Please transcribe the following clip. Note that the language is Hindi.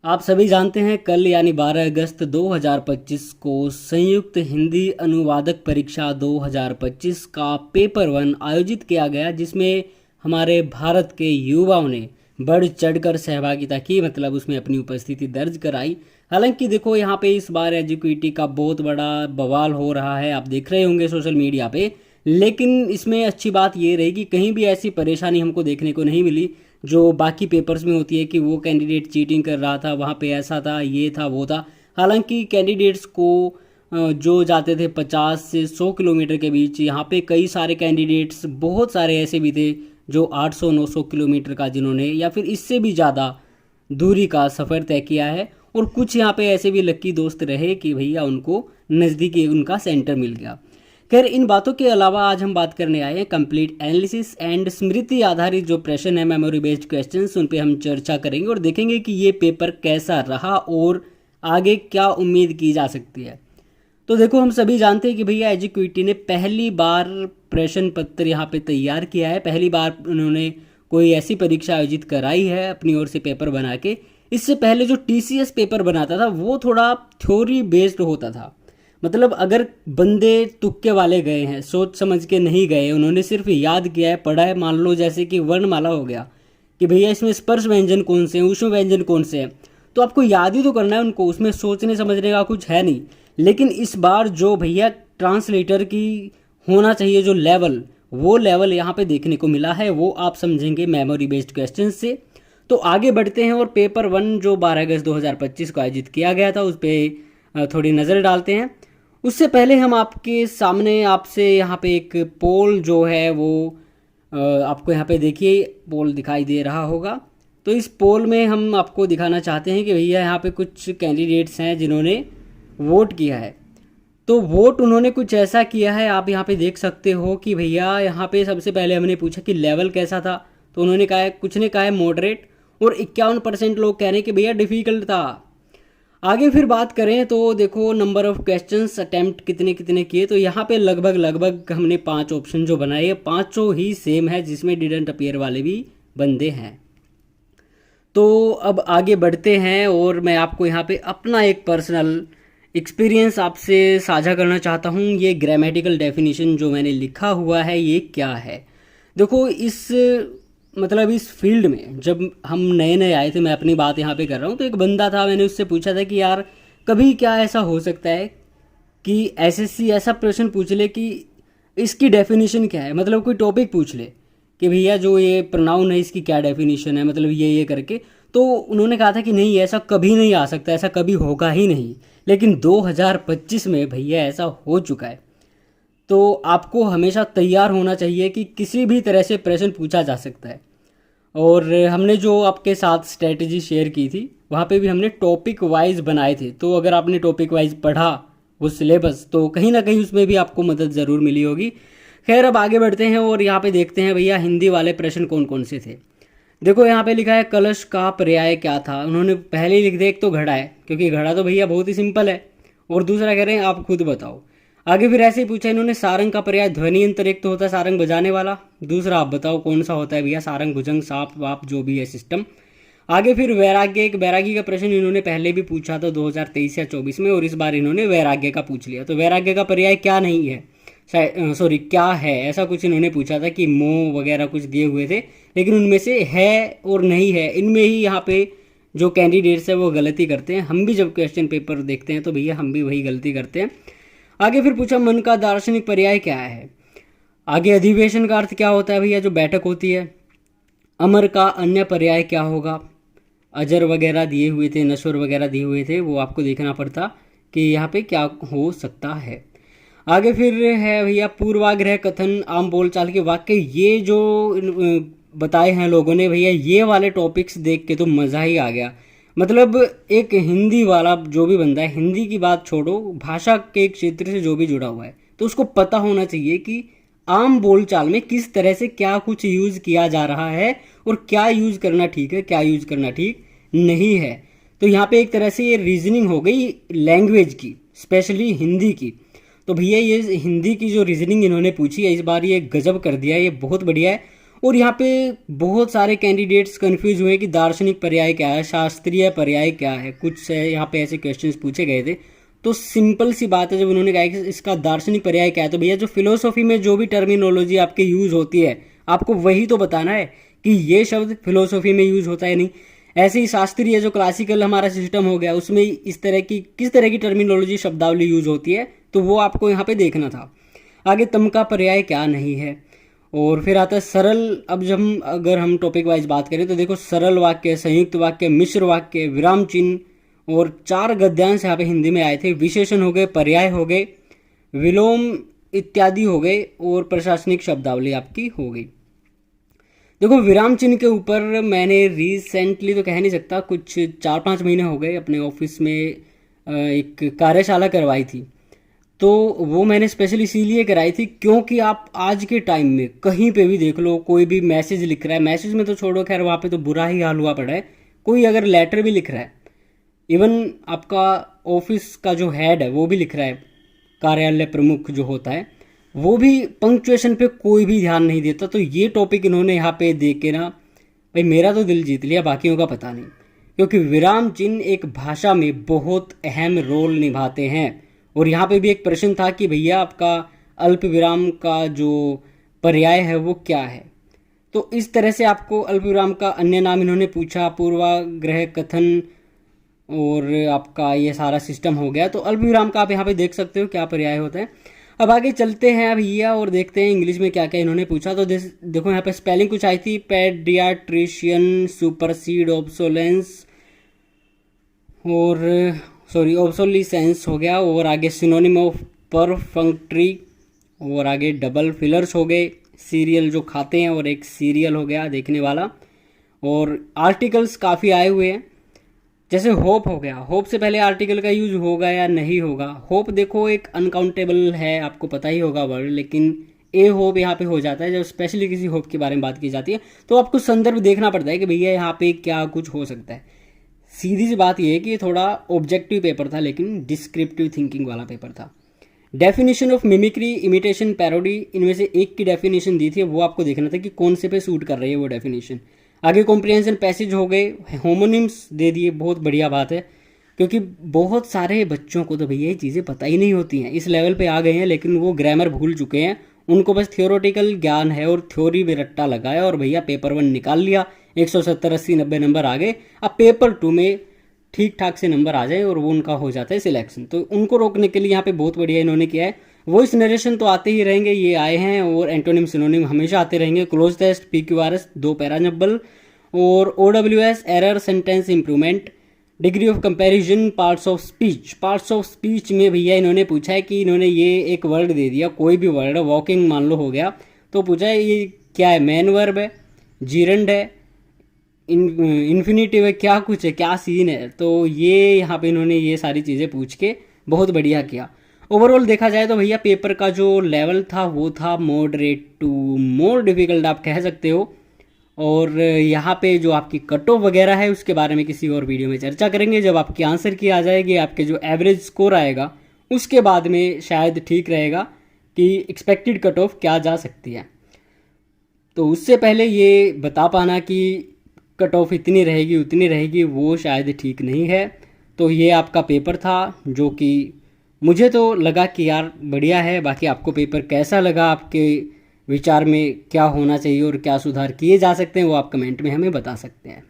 आप सभी जानते हैं कल यानी 12 अगस्त 2025 को संयुक्त हिंदी अनुवादक परीक्षा 2025 का पेपर 1 आयोजित किया गया, जिसमें हमारे भारत के युवाओं ने बढ़ चढ़कर सहभागिता की, मतलब उसमें अपनी उपस्थिति दर्ज कराई। हालांकि देखो, यहाँ पे इस बार एजुकेटी का बहुत बड़ा बवाल हो रहा है, आप देख रहे होंगे सोशल मीडिया पे। लेकिन इसमें अच्छी बात ये रही कि कहीं भी ऐसी परेशानी हमको देखने को नहीं मिली जो बाकी पेपर्स में होती है कि वो कैंडिडेट चीटिंग कर रहा था, वहाँ पे ऐसा था, ये था, वो था। हालांकि कैंडिडेट्स को जो जाते थे 50 से 100 किलोमीटर के बीच, यहाँ पे कई सारे कैंडिडेट्स, बहुत सारे ऐसे भी थे जो 800-900 किलोमीटर का, जिन्होंने या फिर इससे भी ज़्यादा दूरी का सफ़र तय किया है। और कुछ यहाँ पे ऐसे भी लक्की दोस्त रहे कि भैया उनको नज़दीकी उनका सेंटर मिल गया। खैर, इन बातों के अलावा आज हम बात करने आए हैं कंप्लीट एनालिसिस एंड स्मृति आधारित जो प्रश्न है, मेमोरी बेस्ड क्वेश्चंस, उन पे हम चर्चा करेंगे और देखेंगे कि ये पेपर कैसा रहा और आगे क्या उम्मीद की जा सकती है। तो देखो, हम सभी जानते हैं कि भैया एजुकेटी ने पहली बार प्रश्न पत्र यहाँ पे तैयार किया है। पहली बार उन्होंने कोई ऐसी परीक्षा आयोजित कराई है अपनी ओर से पेपर बना के। इससे पहले जो TCS पेपर बनाता था वो थोड़ा थ्योरी बेस्ड होता था, मतलब अगर बंदे तुक्के वाले गए हैं, सोच समझ के नहीं गए, उन्होंने सिर्फ याद किया है, पढ़ा है, मान लो जैसे कि वर्णमाला हो गया कि भैया इसमें स्पर्श व्यंजन कौन से हैं, ऊष्म व्यंजन कौन से हैं, तो आपको याद ही तो करना है उनको, उसमें सोचने समझने का कुछ है नहीं। लेकिन इस बार जो भैया ट्रांसलेटर की होना चाहिए जो लेवल, वो लेवल यहाँ पे देखने को मिला है, वो आप समझेंगे मेमोरी बेस्ड क्वेश्चन से। तो आगे बढ़ते हैं और पेपर 1 जो 12 अगस्त 2025 को आयोजित किया गया था उस पर थोड़ी नज़र डालते हैं। उससे पहले हम आपके सामने आपसे यहाँ पे एक पोल जो है वो आपको यहाँ पे देखिए पोल दिखाई दे रहा होगा। तो इस पोल में हम आपको दिखाना चाहते हैं कि भैया यहाँ पे कुछ कैंडिडेट्स हैं जिन्होंने वोट किया है। तो वोट उन्होंने कुछ ऐसा किया है, आप यहाँ पे देख सकते हो कि भैया यहाँ पे सबसे पहले हमने पूछा कि लेवल कैसा था, तो उन्होंने कहा है, कुछ ने कहा है मॉडरेट, और 51% लोग कह रहे हैं कि भैया डिफ़िकल्ट था। आगे फिर बात करें तो देखो नंबर ऑफ क्वेश्चंस अटेम्प्ट कितने कितने किए, तो यहाँ पे लगभग हमने 5 ऑप्शन जो बनाए हैं, पाँचों ही सेम है, जिसमें डिडंट अपीयर वाले भी बंदे हैं। तो अब आगे बढ़ते हैं और मैं आपको यहाँ पे अपना एक पर्सनल एक्सपीरियंस आपसे साझा करना चाहता हूँ। ये ग्रामेटिकल डेफिनेशन जो मैंने लिखा हुआ है ये क्या है। देखो, इस फील्ड में जब हम नए नए आए थे, मैं अपनी बात यहाँ पे कर रहा हूँ, तो एक बंदा था, मैंने उससे पूछा था कि यार कभी क्या ऐसा हो सकता है कि SSC ऐसा प्रश्न पूछ ले कि इसकी डेफिनेशन क्या है, मतलब कोई टॉपिक पूछ ले कि भैया जो ये प्रोनाउन है इसकी क्या डेफिनेशन है, मतलब ये करके। तो उन्होंने कहा था कि नहीं, ऐसा कभी नहीं आ सकता, ऐसा कभी होगा ही नहीं। लेकिन 2025 में भैया ऐसा हो चुका है। तो आपको हमेशा तैयार होना चाहिए कि किसी भी तरह से प्रश्न पूछा जा सकता है। और हमने जो आपके साथ स्ट्रेटजी शेयर की थी वहाँ पे भी हमने टॉपिक वाइज बनाए थे, तो अगर आपने टॉपिक वाइज पढ़ा वो सिलेबस, तो कहीं ना कहीं उसमें भी आपको मदद ज़रूर मिली होगी। खैर, अब आगे बढ़ते हैं और यहाँ पे देखते हैं भैया हिंदी वाले प्रश्न कौन कौन से थे। देखो, यहाँ पे लिखा है कलश का पर्याय क्या था। उन्होंने पहले ही लिख दिया, एक तो घड़ा है, क्योंकि घड़ा तो भैया बहुत ही सिंपल है, और दूसरा कह रहे हैं आप खुद बताओ। आगे फिर ऐसे ही पूछा इन्होंने, सारंग का पर्याय ध्वनि यंत्र, एक तो होता है सारंग बजाने वाला, दूसरा आप बताओ कौन सा होता है भैया, सारंग, भुजंग, सांप वाप जो भी है सिस्टम। आगे फिर वैराग्य, एक वैरागी का प्रश्न इन्होंने पहले भी पूछा था 2023 या 24 में, और इस बार इन्होंने वैराग्य का पूछ लिया। तो वैराग्य का पर्याय क्या नहीं है, क्या है, ऐसा कुछ इन्होंने पूछा था कि मोह वगैरह कुछ दिए हुए थे, लेकिन उनमें से है और नहीं है, इनमें ही यहाँ पे जो कैंडिडेट्स है वो गलती करते हैं। हम भी जब क्वेश्चन पेपर देखते हैं तो भैया हम भी वही गलती करते हैं। आगे फिर पूछा मन का दार्शनिक पर्याय क्या है। आगे अधिवेशन का अर्थ क्या होता है भैया, जो बैठक होती है। अमर का अन्य पर्याय क्या होगा। अजर वगैरह दिए हुए थे, नश्वर वगैरह दिए हुए थे, वो आपको देखना पड़ता कि यहाँ पे क्या हो सकता है। आगे फिर है भैया पूर्वाग्रह कथन आम बोलचाल के वाक्य, ये जो बताए हैं लोगों ने भैया, ये वाले टॉपिक्स देख के तो मज़ा ही आ गया। मतलब एक हिंदी वाला जो भी बंदा है, हिंदी की बात छोड़ो, भाषा के क्षेत्र से जो भी जुड़ा हुआ है, तो उसको पता होना चाहिए कि आम बोलचाल में किस तरह से क्या कुछ यूज़ किया जा रहा है और क्या यूज़ करना ठीक है, क्या यूज़ करना ठीक नहीं है। तो यहाँ पे एक तरह से ये रीजनिंग हो गई लैंग्वेज की, स्पेशली हिंदी की। तो भैया ये हिंदी की जो रीजनिंग इन्होंने पूछी है इस बार, ये गजब कर दिया, ये बहुत बढ़िया है। और यहाँ पे बहुत सारे कैंडिडेट्स कंफ्यूज हुए कि दार्शनिक पर्याय क्या है, शास्त्रीय पर्याय क्या है, कुछ यहाँ पे ऐसे क्वेश्चंस पूछे गए थे। तो सिंपल सी बात है, जब उन्होंने कहा कि इसका दार्शनिक पर्याय क्या है, तो भैया जो फिलोसॉफी में जो भी टर्मिनोलॉजी आपके यूज़ होती है आपको वही तो बताना है कि ये शब्द फिलोसॉफी में यूज़ होता है नहीं। ऐसे ही शास्त्रीय जो क्लासिकल हमारा सिस्टम हो गया उसमें इस तरह की किस तरह की टर्मिनोलॉजी शब्दावली यूज़ होती है, तो वो आपको यहाँ पे देखना था। आगे तम का पर्याय क्या नहीं है, और फिर आता है सरल। अब जब अगर हम टॉपिक वाइज बात करें तो देखो, सरल वाक्य, संयुक्त वाक्य, मिश्र वाक्य, विराम चिन्ह और 4 गद्यांश यहाँ पे हिंदी में आए थे। विशेषण हो गए, पर्याय हो गए, विलोम इत्यादि हो गए और प्रशासनिक शब्दावली आपकी हो गई। देखो विराम चिन्ह के ऊपर मैंने रिसेंटली तो कह नहीं सकता, कुछ 4-5 महीने हो गए अपने ऑफिस में एक कार्यशाला करवाई थी। तो वो मैंने स्पेशल इसीलिए कराई थी क्योंकि आप आज के टाइम में कहीं पे भी देख लो, कोई भी मैसेज लिख रहा है, मैसेज में तो छोड़ो, खैर वहाँ पे तो बुरा ही हाल हुआ पड़ा है, कोई अगर लेटर भी लिख रहा है, इवन आपका ऑफिस का जो हेड है वो भी लिख रहा है, कार्यालय प्रमुख जो होता है वो भी पंक्चुएशन पे कोई भी ध्यान नहीं देता। तो ये टॉपिक इन्होंने यहाँ पे देख के ना भाई मेरा तो दिल जीत लिया, बाकियों का पता नहीं, क्योंकि विराम चिन्ह एक भाषा में बहुत अहम रोल निभाते हैं। और यहाँ पे भी एक प्रश्न था कि भैया आपका अल्प विराम का जो पर्याय है वो क्या है। तो इस तरह से आपको अल्प विराम का अन्य नाम इन्होंने पूछा, पूर्वाग्रह कथन, और आपका ये सारा सिस्टम हो गया। तो अल्प विराम का आप यहाँ पे देख सकते हो क्या पर्याय होता है। अब आगे चलते हैं भैया और देखते हैं इंग्लिश में क्या क्या इन्होंने पूछा। तो देखो यहाँ पे स्पेलिंग कुछ आई थी, पेडियाट्रिशियन, सुपरसीड, ऑब्सोलेंस और सॉरी ऑब्सोलिसेंस हो गया, और आगे सिनोनिम ऑफ परफंक्ट्री, और आगे डबल फिलर्स हो गए, सीरियल जो खाते हैं, और एक सीरियल हो गया देखने वाला। और आर्टिकल्स काफ़ी आए हुए हैं, जैसे होप हो गया, होप से पहले आर्टिकल का यूज होगा या नहीं होगा। होप देखो एक अनकाउंटेबल है, आपको पता ही होगा वर्ड, लेकिन ए होप यहाँ पे हो जाता है जब स्पेशली किसी होप के बारे में बात की जाती है। तो आपको संदर्भ देखना पड़ता है कि भैया यहाँ पे क्या कुछ हो सकता है। सीधी सी बात यह है कि ये थोड़ा ऑब्जेक्टिव पेपर था लेकिन डिस्क्रिप्टिव थिंकिंग वाला पेपर था। Definition of mimicry, imitation, parody, इनमें से एक की डेफिनेशन दी थी, वो आपको देखना था कि कौन से पे सूट कर रही है वो डेफिनेशन। आगे कॉम्प्रिहेंशन पैसेज हो गए, होमोनिम्स दे दिए, बहुत बढ़िया बात है, क्योंकि बहुत सारे बच्चों को तो भैया ये चीज़ें पता ही नहीं होती हैं, इस लेवल पे आ गए हैं लेकिन वो ग्रामर भूल चुके हैं, उनको बस थियोरेटिकल ज्ञान है और थ्योरी में रट्टा लगाया और भैया पेपर 1 निकाल लिया, 170, 80, 90 नंबर आ गए। अब पेपर 2 में ठीक ठाक से नंबर आ जाए और वो उनका हो जाता है सिलेक्शन। तो उनको रोकने के लिए यहाँ पे बहुत बढ़िया इन्होंने किया है। वॉइस नरेशन तो आते ही रहेंगे, ये आए हैं, और एंटोनिम सिनोनिम हमेशा आते रहेंगे। क्लोज टेस्ट, PQRS, 2 पैरा नब्बल, और OWS error, sentence improvement, degree of comparison, parts of speech. Parts of speech में भैया इन्होंने पूछा है कि इन्होंने ये एक वर्ड दे दिया, कोई भी वर्ड है, वॉकिंग मान लो हो गया, तो पूछा है ये क्या है, मेन वर्ब है, जीरंड है, इन्फिनिटिव है, क्या कुछ है, क्या सीन है। तो ये यहाँ पे इन्होंने ये सारी चीज़ें पूछ के बहुत बढ़िया किया। ओवरऑल देखा जाए तो भैया पेपर का जो लेवल था वो था मॉडरेट टू मोर डिफिकल्ट आप कह सकते हो। और यहाँ पे जो आपकी कट ऑफ वगैरह है उसके बारे में किसी और वीडियो में चर्चा करेंगे, जब आपकी आंसर की आ जाएगी, आपके जो एवरेज स्कोर आएगा उसके बाद में शायद ठीक रहेगा कि एक्सपेक्टेड कट ऑफ क्या जा सकती है। तो उससे पहले ये बता पाना कि कट ऑफ इतनी रहेगी उतनी रहेगी वो शायद ठीक नहीं है। तो ये आपका पेपर था जो कि मुझे तो लगा कि यार बढ़िया है। बाकी आपको पेपर कैसा लगा, आपके विचार में क्या होना चाहिए और क्या सुधार किए जा सकते हैं वो आप कमेंट में हमें बता सकते हैं।